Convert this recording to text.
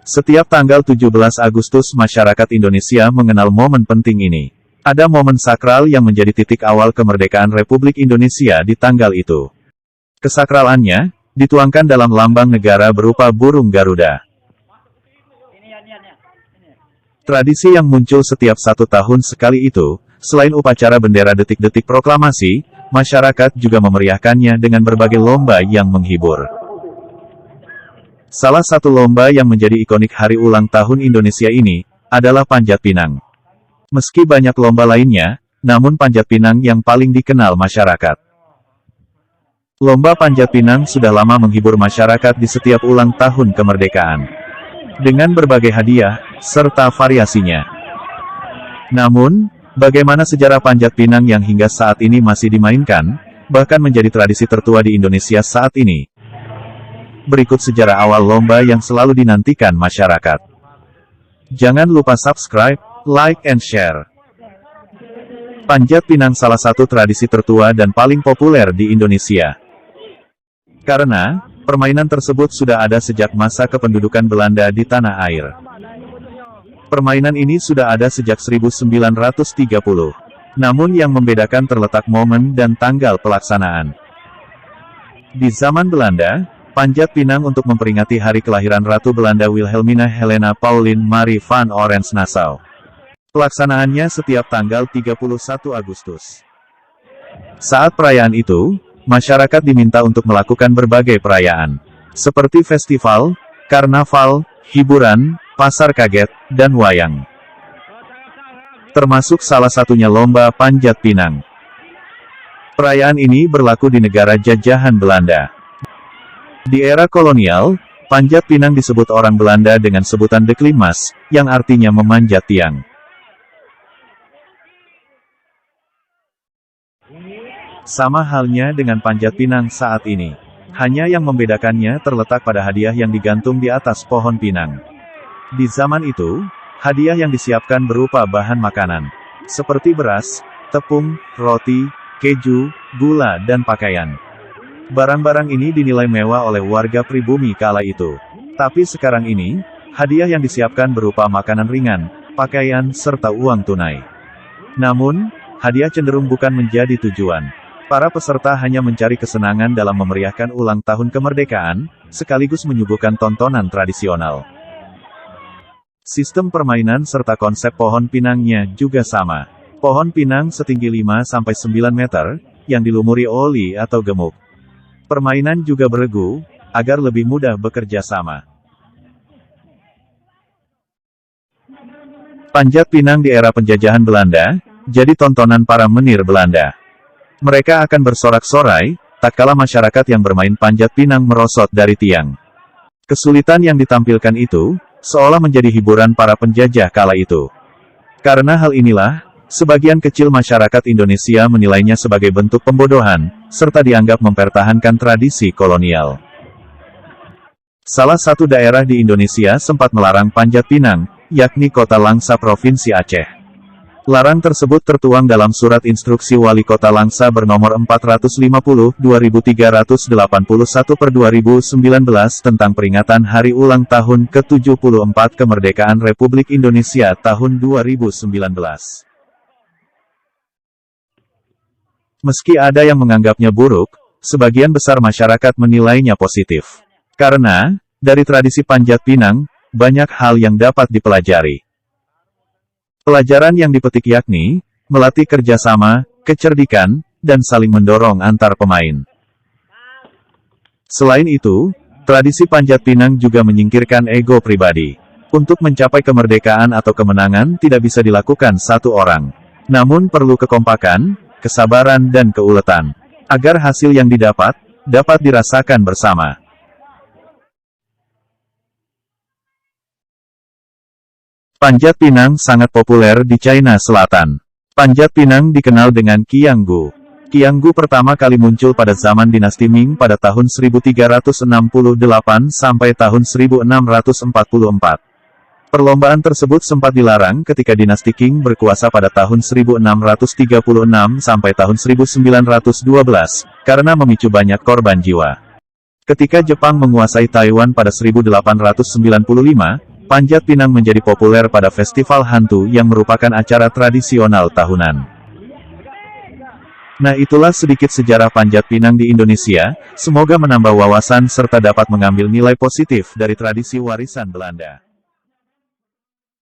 Setiap tanggal 17 Agustus masyarakat Indonesia mengenal momen penting ini. Ada momen sakral yang menjadi titik awal kemerdekaan Republik Indonesia di tanggal itu. Kesakralannya dituangkan dalam lambang negara berupa burung Garuda. Tradisi yang muncul setiap 1 tahun sekali itu, selain upacara bendera detik-detik proklamasi, masyarakat juga memeriahkannya dengan berbagai lomba yang menghibur. Salah satu lomba yang menjadi ikonik hari ulang tahun Indonesia ini, adalah Panjat Pinang. Meski banyak lomba lainnya, namun Panjat Pinang yang paling dikenal masyarakat. Lomba Panjat Pinang sudah lama menghibur masyarakat di setiap ulang tahun kemerdekaan. Dengan berbagai hadiah, serta variasinya. Namun, bagaimana sejarah Panjat Pinang yang hingga saat ini masih dimainkan, bahkan menjadi tradisi tertua di Indonesia saat ini? Berikut sejarah awal lomba yang selalu dinantikan masyarakat. Jangan lupa subscribe, like and share. Panjat Pinang salah satu tradisi tertua dan paling populer di Indonesia. Karena, permainan tersebut sudah ada sejak masa kependudukan Belanda di tanah air. Permainan ini sudah ada sejak 1930. Namun yang membedakan terletak momen dan tanggal pelaksanaan. Di zaman Belanda, Panjat Pinang untuk memperingati hari kelahiran Ratu Belanda Wilhelmina Helena Pauline Marie van Oranje-Nassau. Pelaksanaannya setiap tanggal 31 Agustus. Saat perayaan itu, masyarakat diminta untuk melakukan berbagai perayaan, seperti festival, karnaval, hiburan, pasar kaget, dan wayang. Termasuk salah satunya lomba Panjat Pinang. Perayaan ini berlaku di negara jajahan Belanda. Di era kolonial, Panjat Pinang disebut orang Belanda dengan sebutan deklimas, yang artinya memanjat tiang. Sama halnya dengan Panjat Pinang saat ini. Hanya yang membedakannya terletak pada hadiah yang digantung di atas pohon pinang. Di zaman itu, hadiah yang disiapkan berupa bahan makanan, seperti beras, tepung, roti, keju, gula dan pakaian. Barang-barang ini dinilai mewah oleh warga pribumi kala itu. Tapi sekarang ini, hadiah yang disiapkan berupa makanan ringan, pakaian, serta uang tunai. Namun, hadiah cenderung bukan menjadi tujuan. Para peserta hanya mencari kesenangan dalam memeriahkan ulang tahun kemerdekaan, sekaligus menyuguhkan tontonan tradisional. Sistem permainan serta konsep pohon pinangnya juga sama. Pohon pinang setinggi 5-9 meter, yang dilumuri oli atau gemuk. Permainan juga beregu, agar lebih mudah bekerja sama. Panjat Pinang di era penjajahan Belanda, jadi tontonan para menir Belanda. Mereka akan bersorak-sorai, tak kala masyarakat yang bermain Panjat Pinang merosot dari tiang. Kesulitan yang ditampilkan itu, seolah menjadi hiburan para penjajah kala itu. Karena hal inilah, sebagian kecil masyarakat Indonesia menilainya sebagai bentuk pembodohan, serta dianggap mempertahankan tradisi kolonial. Salah satu daerah di Indonesia sempat melarang Panjat Pinang, yakni Kota Langsa Provinsi Aceh. Larang tersebut tertuang dalam Surat Instruksi Wali Kota Langsa bernomor 450/2381/2019 tentang peringatan Hari Ulang Tahun ke-74 Kemerdekaan Republik Indonesia tahun 2019. Meski ada yang menganggapnya buruk, sebagian besar masyarakat menilainya positif. Karena, dari tradisi Panjat Pinang, banyak hal yang dapat dipelajari. Pelajaran yang dipetik yakni, melatih kerjasama, kecerdikan, dan saling mendorong antar pemain. Selain itu, tradisi Panjat Pinang juga menyingkirkan ego pribadi. Untuk mencapai kemerdekaan atau kemenangan tidak bisa dilakukan satu orang. Namun perlu kekompakan, kesabaran dan keuletan. Agar hasil yang didapat, dapat dirasakan bersama. Panjat Pinang sangat populer di China Selatan. Panjat Pinang dikenal dengan Qianggu. Qianggu pertama kali muncul pada zaman dinasti Ming pada tahun 1368 sampai tahun 1644. Perlombaan tersebut sempat dilarang ketika dinasti Qing berkuasa pada tahun 1636 sampai tahun 1912, karena memicu banyak korban jiwa. Ketika Jepang menguasai Taiwan pada 1895, Panjat Pinang menjadi populer pada Festival Hantu yang merupakan acara tradisional tahunan. Nah, itulah sedikit sejarah Panjat Pinang di Indonesia, semoga menambah wawasan serta dapat mengambil nilai positif dari tradisi warisan Belanda.